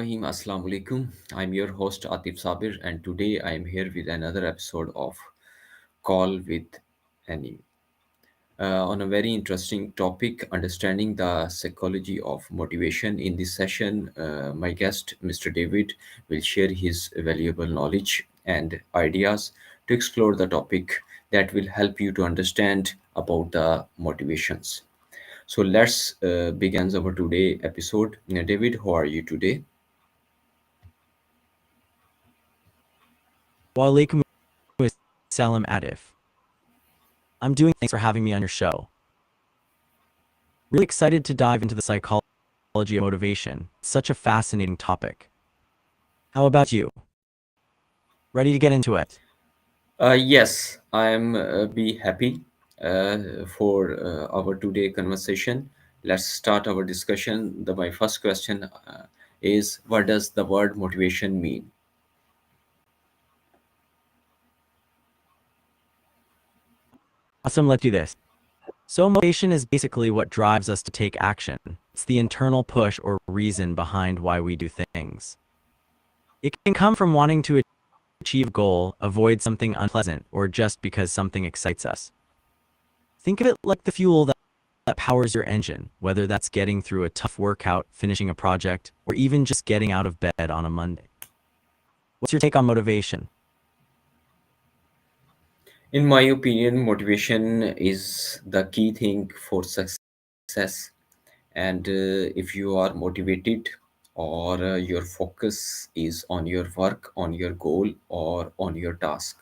Rahim. Assalamu alaikum. I'm your host Atif Sabir, and today I am here with another episode of Call with Annie on a very interesting topic, understanding the psychology of motivation. In this session, my guest, Mr. David, will share his valuable knowledge and ideas to explore the topic that will help you to understand about the motivations. So let's begin our today episode. David, how are you today? Walaikum Salam Adif. I'm doing thanks for having me on your show. Really excited to dive into the psychology of motivation. It's such a fascinating topic. How about you? Ready to get into it? Yes, I am be happy for our today conversation. Let's start our discussion. My first question is, what does the word motivation mean? Awesome, let's do this. So motivation is basically what drives us to take action. It's the internal push or reason behind why we do things. It can come from wanting to achieve a goal, avoid something unpleasant, or just because something excites us. Think of it like the fuel that powers your engine, whether that's getting through a tough workout, finishing a project, or even just getting out of bed on a Monday. What's your take on motivation? In my opinion, motivation is the key thing for success. And if you are motivated or your focus is on your work, on your goal, or on your task,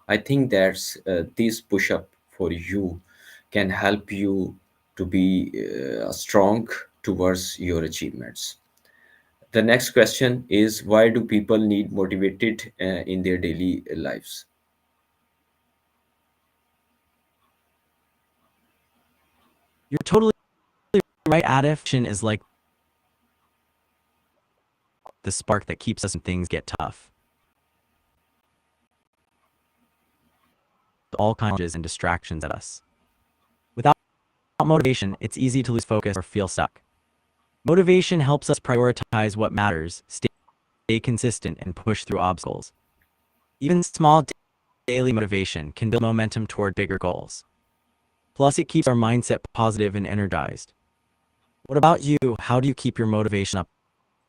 I think that's this push up for you can help you to be strong towards your achievements. The next question is, why do people need motivated in their daily lives? You're totally right. Addiction is like the spark that keeps us when things get tough. All kinds of challenges and distractions at us. Without motivation, it's easy to lose focus or feel stuck. Motivation helps us prioritize what matters, stay consistent, and push through obstacles. Even small daily motivation can build momentum toward bigger goals. Plus, it keeps our mindset positive and energized. What about you? How do you keep your motivation up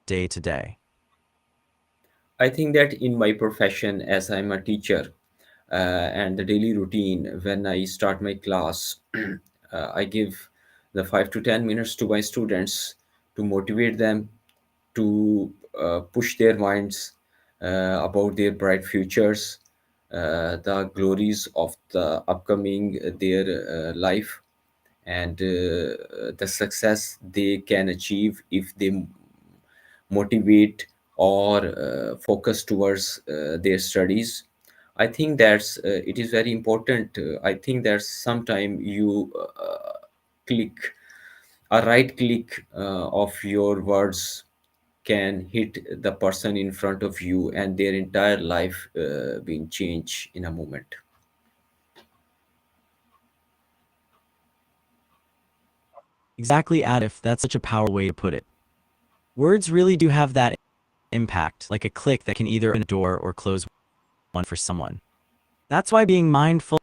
day to day? I think that in my profession, as I'm a teacher, and the daily routine when I start my class, I give the 5 to 10 minutes to my students to motivate them to push their minds about their bright futures, the glories of the upcoming their life, and the success they can achieve if they motivate or focus towards their studies. I think that's it is very important. I think that sometime you click a right click of your words can hit the person in front of you and their entire life being changed in a moment. Exactly, Adif. That's such a powerful way to put it. Words really do have that impact, like a click that can either open a door or close one for someone. That's why being mindful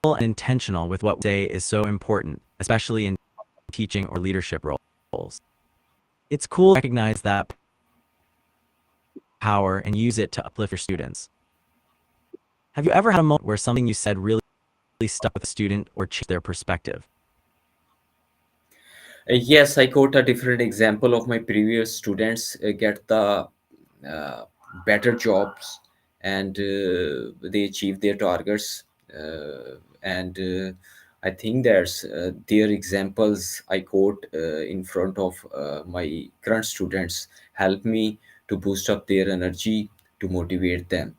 and intentional with what we say is so important, especially in teaching or leadership roles. It's cool to recognize that power and use it to uplift your students. Have you ever had a moment where something you said really stuck with a student or changed their perspective? Yes, I quote a different example of my previous students get the uh, better jobs, and they achieve their targets. And I think there's their examples I quote in front of my current students help me to boost up their energy to motivate them.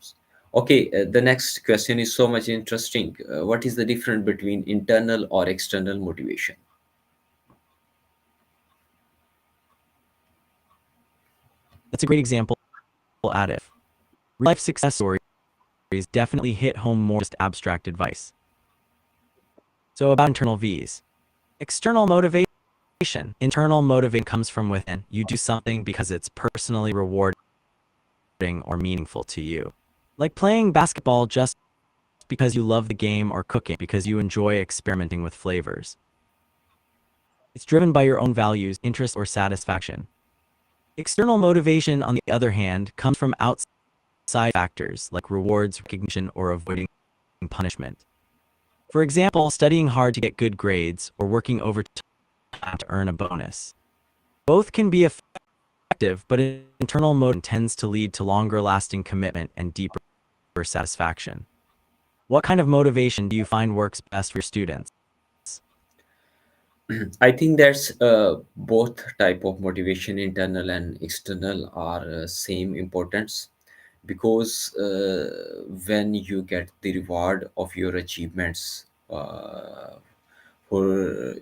Okay, the next question is so much interesting. What is the difference between internal or external motivation? That's a great example, Adif. Real life success stories definitely hit home more just abstract advice. So about internal V's. External motivation Internal motivation comes from within. You do something because it's personally rewarding or meaningful to you. Like playing basketball just because you love the game or cooking because you enjoy experimenting with flavors. It's driven by your own values, interests, or satisfaction. External motivation, on the other hand, comes from outside factors like rewards, recognition, or avoiding punishment. For example, studying hard to get good grades or working overtime to earn a bonus. Both can be effective, but internal motivation tends to lead to longer lasting commitment and deeper satisfaction. What kind of motivation do you find works best for your students? I think that's both type of motivation, internal and external, are same importance, because when you get the reward of your achievements for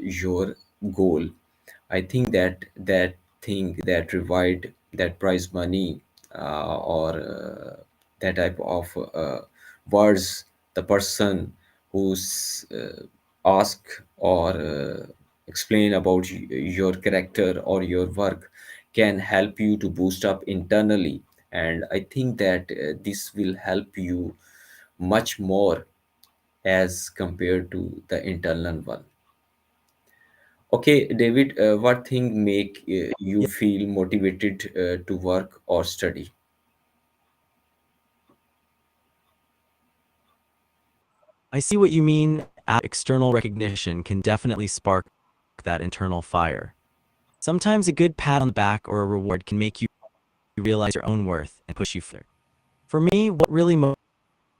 your goal, I think that that thing, that reward, that prize money, or that type of words, the person who's ask or explain about your character or your work can help you to boost up internally. And I think that this will help you much more as compared to the internal one. Okay, David, what thing make you Yeah, feel motivated to work or study? I see what you mean. External recognition can definitely spark that internal fire. Sometimes a good pat on the back or a reward can make you realize your own worth and push you further. For me, what really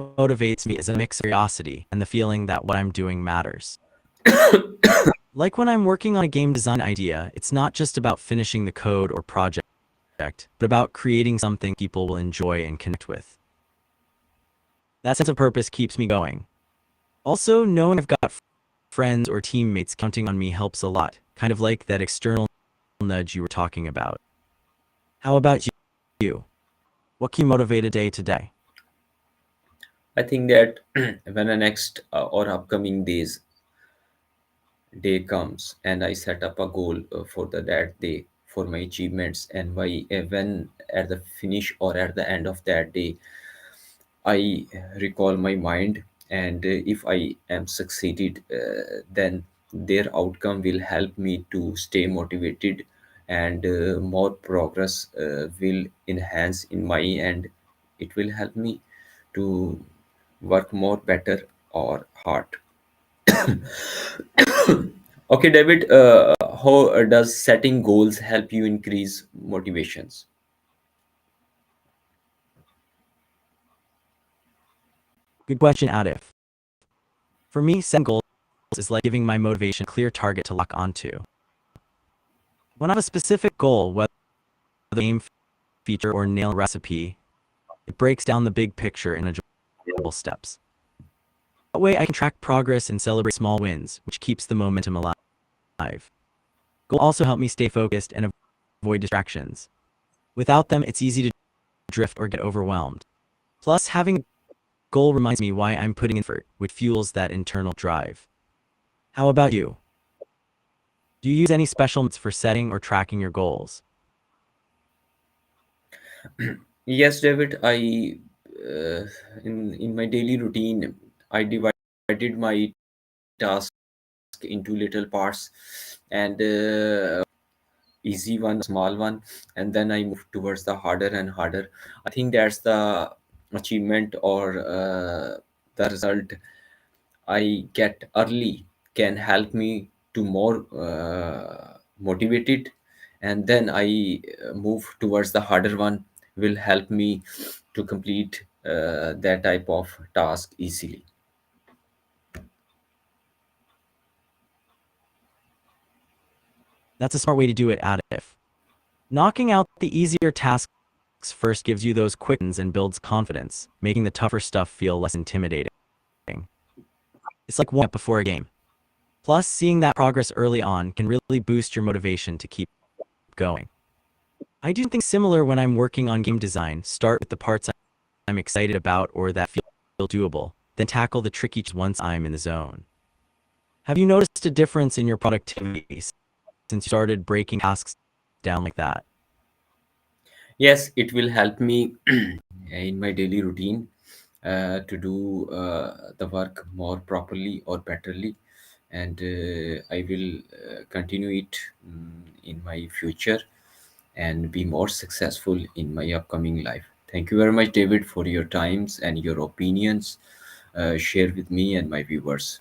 motivates me is a mix of curiosity and the feeling that what I'm doing matters. Like when I'm working on a game design idea, it's not just about finishing the code or project, but about creating something people will enjoy and connect with. That sense of purpose keeps me going. Also, knowing I've got friends or teammates counting on me helps a lot, kind of like that external nudge you were talking about. How about you? What can you motivate a day to day? I think that when the next or upcoming day comes and I set up a goal for that day for my achievements, and when at the finish or at the end of that day I recall my mind, and if I am succeeded, then their outcome will help me to stay motivated, and more progress will enhance in my end. It will help me to work more better or hard. Okay, David, how does setting goals help you increase motivations? Good question, Adif. For me, setting goals is like giving my motivation a clear target to lock onto. When I have a specific goal, whether the game feature or nail recipe, it breaks down the big picture in achievable steps. That way I can track progress and celebrate small wins, which keeps the momentum alive. Goals also help me stay focused and avoid distractions. Without them, it's easy to drift or get overwhelmed. Plus, having a goal reminds me why I'm putting in effort, which fuels that internal drive. How about you? Do you use any special methods for setting or tracking your goals? Yes, David, I in my daily routine, I divided my task into little parts, and easy one, small one, and then I move towards the harder and harder. I think that's the achievement or the result I get early can help me to more motivated, and then I move towards the harder one will help me to complete that type of task easily. That's a smart way to do it, Adif. Knocking out the easier tasks first gives you those quick wins and builds confidence, making the tougher stuff feel less intimidating. It's like warming up before a game. Plus, seeing that progress early on can really boost your motivation to keep going. I do things similar when I'm working on game design. Start with the parts I'm excited about or that feel doable, then tackle the tricky once I'm in the zone. Have you noticed a difference in your productivity since you started breaking tasks down like that? Yes, it will help me in my daily routine to do the work more properly or betterly, and I will continue it in my future and be more successful in my upcoming life. Thank you very much, David, for your times and your opinions shared with me and my viewers.